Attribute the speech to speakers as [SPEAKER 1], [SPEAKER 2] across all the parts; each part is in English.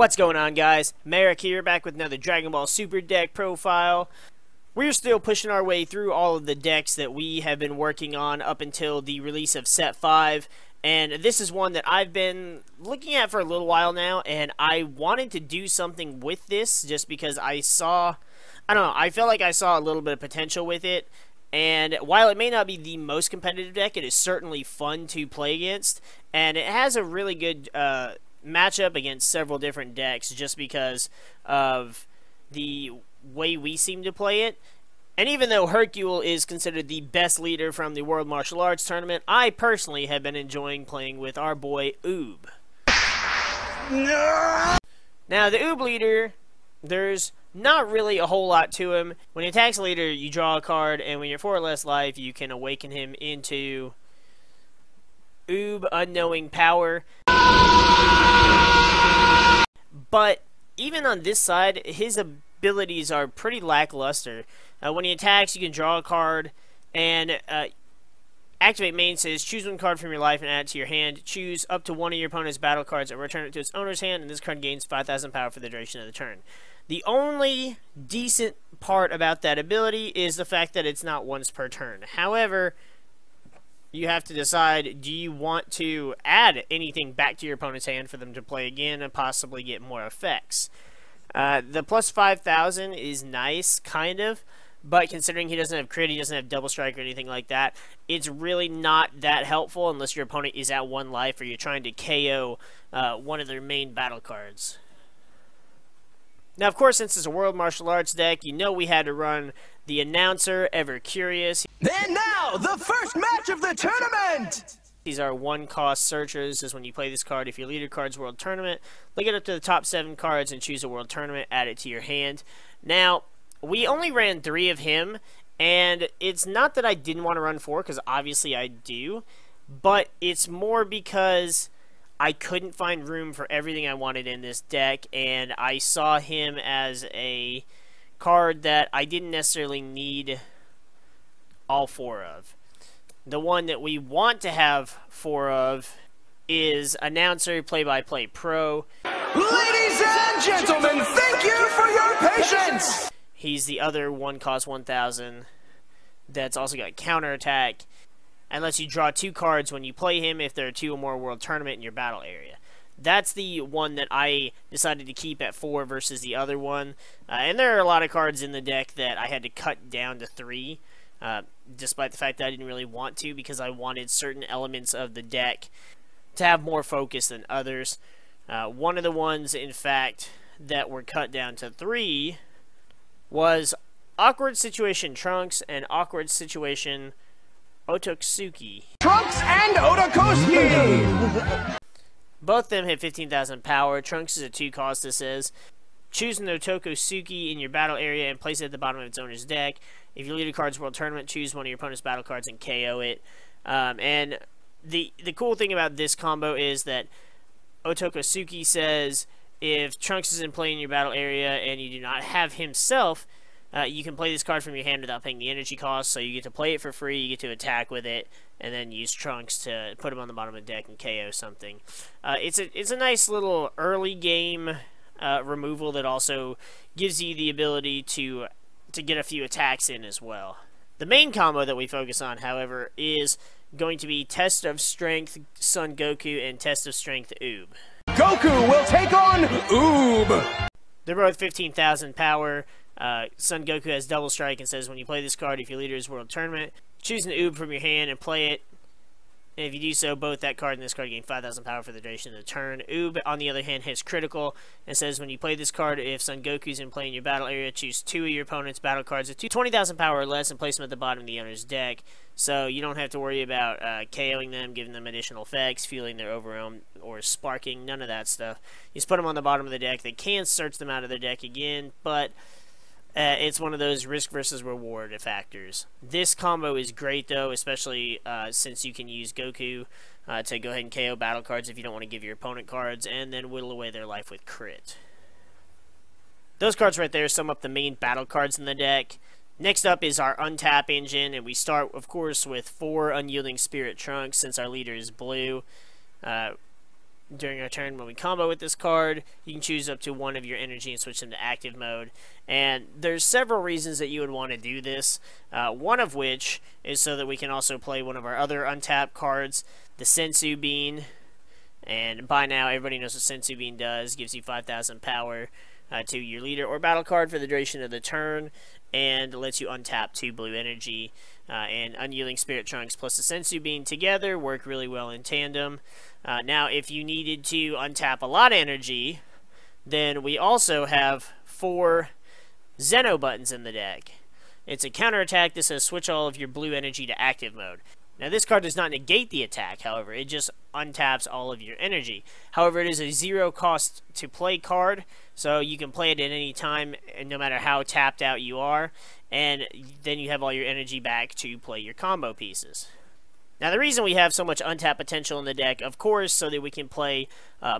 [SPEAKER 1] What's going on, guys? MariK here, back with another Dragon Ball Super deck profile. We're still pushing our way through all of the decks that we have been working on up until the release of Set 5. And this is one that I've been looking at for a little while now, and I wanted to do something with this just because I felt like I saw a little bit of potential with it. And while it may not be the most competitive deck, it is certainly fun to play against. And it has a really good matchup against several different decks just because of the way we seem to play it. And even though Hercule is considered the best leader from the World Martial Arts Tournament, I personally have been enjoying playing with our boy Oob. No! Now, the Oob leader, there's not really a whole lot to him. When he attacks a leader, you draw a card, and when you're 4 or less life, you can awaken him into Oob Unknowing Power. But even on this side, his abilities are pretty lackluster. When he attacks, you can draw a card, and Activate Main says, choose one card from your life and add it to your hand. Choose up to one of your opponent's battle cards and return it to its owner's hand, and this card gains 5,000 power for the duration of the turn. The only decent part about that ability is the fact that it's not once per turn. However, you have to decide, do you want to add anything back to your opponent's hand for them to play again and possibly get more effects? The plus 5,000 is nice, kind of, but considering he doesn't have crit, he doesn't have double strike or anything like that, it's really not that helpful unless your opponent is at 1 life or you're trying to KO one of their main battle cards. Now, of course, since it's a World Martial Arts deck, you know we had to run the announcer, Ever Curious.
[SPEAKER 2] And now, the first match of the tournament!
[SPEAKER 1] These are 1-cost searchers. Is when you play this card, if your leader card's World Tournament, look it up to the top 7 cards and choose a World Tournament, add it to your hand. Now, we only ran 3 of him, and it's not that I didn't want to run 4, because obviously I do, but it's more because I couldn't find room for everything I wanted in this deck, and I saw him as a card that I didn't necessarily need all 4 of. The one that we want to have 4 of is Announcer Play-by-Play Pro.
[SPEAKER 2] Ladies and gentlemen, thank you for your patience!
[SPEAKER 1] He's the other 1-cost 1,000 that's also got counterattack and lets you draw 2 cards when you play him if there are 2 or more World Tournament in your battle area. That's the one that I decided to keep at 4 versus the other one. And there are a lot of cards in the deck that I had to cut down to 3. Despite the fact that I didn't really want to, because I wanted certain elements of the deck to have more focus than others. One of the ones, in fact, that were cut down to 3 was Awkward Situation Trunks and Awkward Situation Ototsuki.
[SPEAKER 2] Trunks and Otokoski!
[SPEAKER 1] Both of them have 15,000 power. Trunks is a 2-cost, this says. Choose an Ototsuki in your battle area and place it at the bottom of its owner's deck. If your leader card's World Tournament, choose one of your opponent's battle cards and KO it. And the cool thing about this combo is that Ototsuki says if Trunks is in play in your battle area and you do not have himself, you can play this card from your hand without paying the energy cost, so you get to play it for free, you get to attack with it, and then use Trunks to put him on the bottom of the deck and KO something. It's a nice little early game removal that also gives you the ability to get a few attacks in as well. The main combo that we focus on, however, is going to be Test of Strength Son Goku and Test of Strength Oob.
[SPEAKER 2] Goku will take on Oob!
[SPEAKER 1] They're both 15,000 power. Son Goku has double strike and says when you play this card, if your leader is World Tournament, choose an Oob from your hand and play it. And if you do so, both that card and this card gain 5,000 power for the duration of the turn. Oob, on the other hand, hits critical and says when you play this card, if Son Goku's in play in your battle area, choose 2 of your opponent's battle cards at 20,000 power or less and place them at the bottom of the owner's deck. So you don't have to worry about KOing them, giving them additional effects, fueling their overwhelm, or sparking, none of that stuff. You just put them on the bottom of the deck. They can search them out of their deck again, but it's one of those risk versus reward factors. This combo is great, though, especially since you can use Goku to go ahead and KO battle cards if you don't want to give your opponent cards, and then whittle away their life with crit. Those cards right there sum up the main battle cards in the deck. Next up is our Untap Engine, and we start, of course, with 4 Unyielding Spirit Trunks since our leader is blue. during our turn when we combo with this card. You can choose up to one of your energy and switch them to active mode. And there's several reasons that you would want to do this. One of which is so that we can also play one of our other untapped cards, the Sensu Bean. And by now, everybody knows what Sensu Bean does. Gives you 5,000 power to your leader or battle card for the duration of the turn, and lets you untap 2 blue energy. And Unyielding Spirit Trunks plus the Sensu Bean together work really well in tandem. Now, if you needed to untap a lot of energy, then we also have 4 Zen-Oh buttons in the deck. It's a counterattack that says switch all of your blue energy to active mode. Now, this card does not negate the attack, however. It just untaps all of your energy. However, it is a 0 cost to play card, so you can play it at any time, no matter how tapped out you are, and then you have all your energy back to play your combo pieces. Now, the reason we have so much untap potential in the deck, of course, so that we can play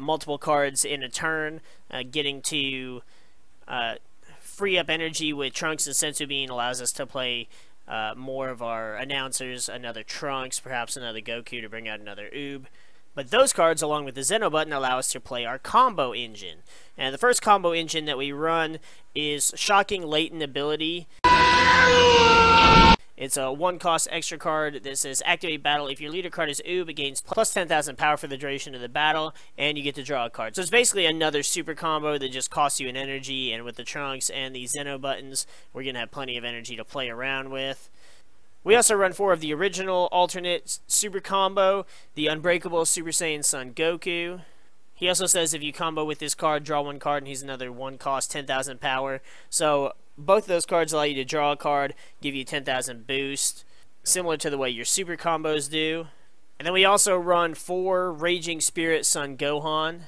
[SPEAKER 1] multiple cards in a turn, getting to free up energy with Trunks and Sensu Bean allows us to play more of our announcers, another Trunks, perhaps another Goku to bring out another Oob. But those cards, along with the Zen-Oh button, allow us to play our combo engine. And the first combo engine that we run is Shocking Latent Ability. It's a 1-cost extra card that says activate battle. If your leader card is Oob, it gains plus 10,000 power for the duration of the battle, and you get to draw a card. So it's basically another super combo that just costs you an energy, and with the Trunks and the Zen-Oh buttons, we're going to have plenty of energy to play around with. We also run 4 of the original alternate super combo, the Unbreakable Super Saiyan Son Goku. He also says if you combo with this card, draw 1 card, and he's another 1-cost, 10,000 power. So both of those cards allow you to draw a card, give you 10,000 boost, similar to the way your super combos do. And then we also run 4 Raging Spirit Son Gohan.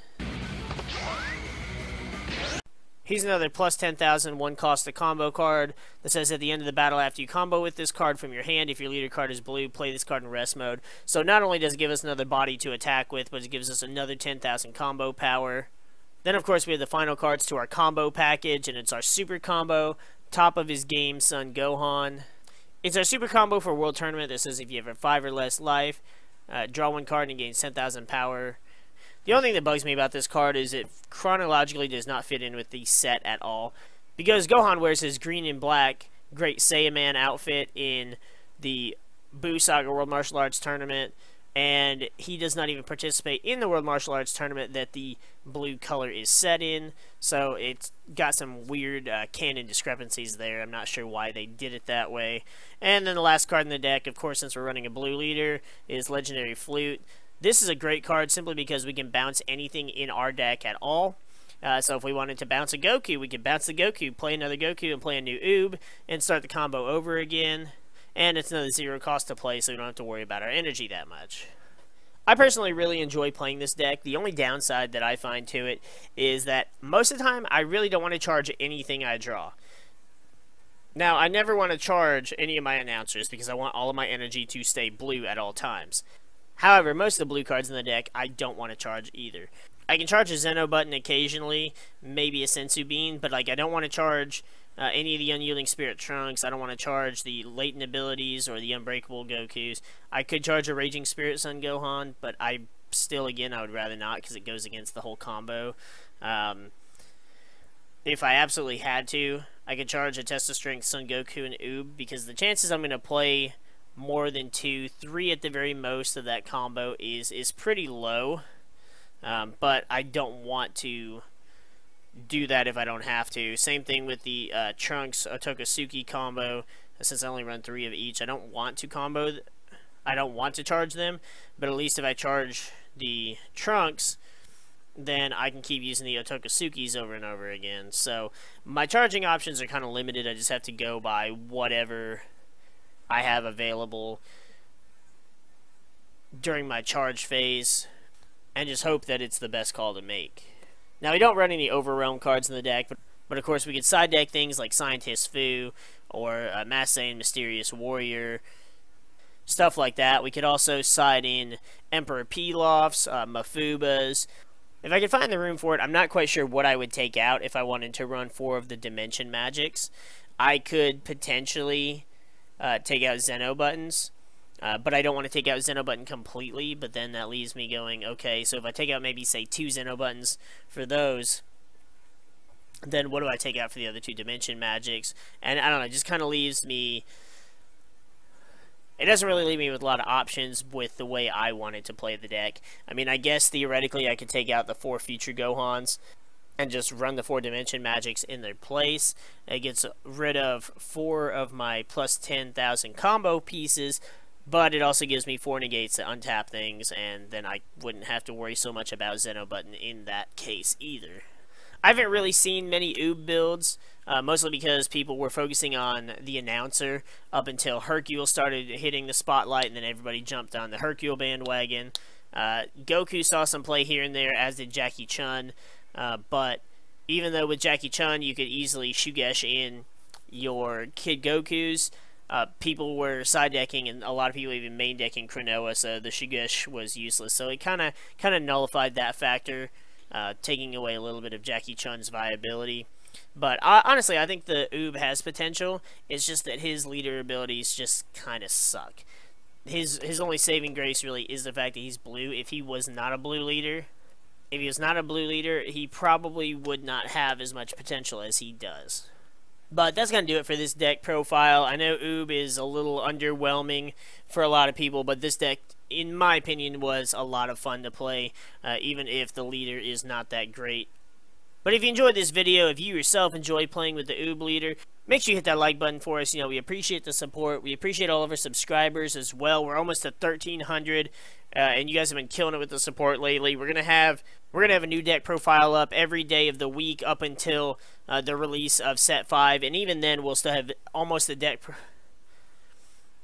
[SPEAKER 1] He's another plus 10,000 1-cost to combo card that says at the end of the battle, after you combo with this card from your hand, if your leader card is blue, play this card in rest mode. So not only does it give us another body to attack with, but it gives us another 10,000 combo power. Then, of course, we have the final cards to our combo package, and it's our super combo, top of his game, Son Gohan. It's our super combo for World Tournament that says if you have 5 or less life, draw 1 card and gain 10,000 power. The only thing that bugs me about this card is it chronologically does not fit in with the set at all. Because Gohan wears his green and black Great Saiyaman outfit in the Buu Saga World Martial Arts Tournament, and he does not even participate in the World Martial Arts Tournament that the blue color is set in, so it's got some weird canon discrepancies there. I'm not sure why they did it that way. And then the last card in the deck, of course, since we're running a blue leader, is Legendary Flute. This is a great card simply because we can bounce anything in our deck at all. So if we wanted to bounce a Goku, we could bounce the Goku, play another Goku, and play a new Oob, and start the combo over again. And it's another 0 cost to play, so we don't have to worry about our energy that much. I personally really enjoy playing this deck. The only downside that I find to it is that most of the time, I really don't want to charge anything I draw. Now, I never want to charge any of my announcers because I want all of my energy to stay blue at all times. However, most of the blue cards in the deck, I don't want to charge either. I can charge a Zen-Oh button occasionally, maybe a Sensu Bean, but like I don't want to charge any of the Unyielding Spirit Trunks. I don't want to charge the Latent abilities or the Unbreakable Gokus. I could charge a Raging Spirit Son Gohan, but I still, again, I would rather not because it goes against the whole combo. If I absolutely had to, I could charge a Test of Strength Son Goku and Oob because the chances I'm going to play more than 2, 3 at the very most of that combo is pretty low. But I don't want to do that if I don't have to. Same thing with the Trunks Otokasuki combo. Since I only run 3 of each, I don't want to combo. I don't want to charge them, but at least if I charge the Trunks, then I can keep using the Otokasukis over and over again. So my charging options are kind of limited. I just have to go by whatever I have available during my charge phase and just hope that it's the best call to make. Now, we don't run any Overwhelm cards in the deck, but of course we could side deck things like Scientist Fu or Master MariK Mysterious Warrior, stuff like that. We could also side in Emperor Pilafs, Mafubas. If I could find the room for it, I'm not quite sure what I would take out if I wanted to run 4 of the Dimension Magics. I could potentially take out Zen-Oh buttons, But I don't want to take out Zen-Oh button completely, but then that leaves me going, okay, so if I take out maybe, say, 2 Zen-Oh buttons for those, then what do I take out for the other 2 Dimension Magics? And I don't know, it just kind of leaves me... It doesn't really leave me with a lot of options with the way I wanted to play the deck. I mean, I guess theoretically I could take out the 4 future Gohans and just run the 4 Dimension Magics in their place. It gets rid of 4 of my plus 10,000 combo pieces, but it also gives me 4 negates to untap things, and then I wouldn't have to worry so much about Zen-Oh button in that case either. I haven't really seen many Oob builds, mostly because people were focusing on the announcer up until Hercule started hitting the spotlight, and then everybody jumped on the Hercule bandwagon. Goku saw some play here and there, as did Jackie Chun, but even though with Jackie Chun you could easily Shugesh in your Kid Gokus, people were side decking, and a lot of people even main decking Cronoa, so the Shugesh was useless. So it kind of nullified that factor, taking away a little bit of Jackie Chun's viability. But honestly, I think the Oob has potential. It's just that his leader abilities just kind of suck. His only saving grace really is the fact that he's blue. If he was not a blue leader, he probably would not have as much potential as he does. But that's going to do it for this deck profile. I know Oob is a little underwhelming for a lot of people, but this deck, in my opinion, was a lot of fun to play, even if the leader is not that great. But if you enjoyed this video, if you yourself enjoy playing with the Oob leader, make sure you hit that like button for us. You know, we appreciate the support. We appreciate all of our subscribers as well. We're almost at 1,300, and you guys have been killing it with the support lately. We're gonna have a new deck profile up every day of the week up until the release of Set 5, and even then we'll still have almost a deck.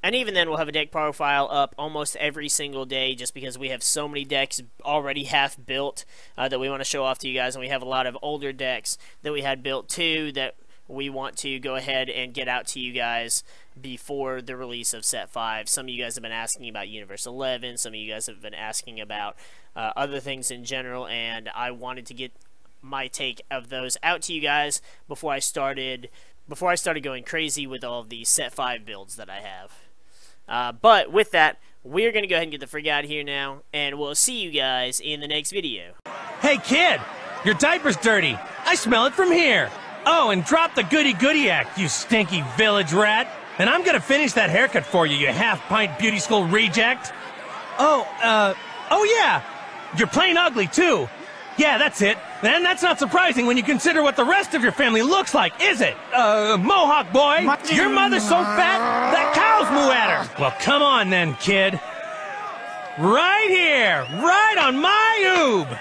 [SPEAKER 1] And even then, we'll have a deck profile up almost every single day, just because we have so many decks already half built that we want to show off to you guys, and we have a lot of older decks that we had built too that we want to go ahead and get out to you guys before the release of Set 5. Some of you guys have been asking about Universe 11, some of you guys have been asking about other things in general, and I wanted to get my take of those out to you guys before I started going crazy with all of these Set 5 builds that I have. But with that, we're going to go ahead and get the frig out of here now, and we'll see you guys in the next video.
[SPEAKER 3] Hey kid, your diaper's dirty. I smell it from here. Oh, and drop the goody-goody act, you stinky village rat. And I'm going to finish that haircut for you, you half-pint beauty school reject. Oh yeah, you're plain ugly too. Yeah, that's it. And that's not surprising when you consider what the rest of your family looks like, is it? Mohawk boy, your mother's so fat, that cow's moo at her. Well, come on then, kid. Right here, right on my oob.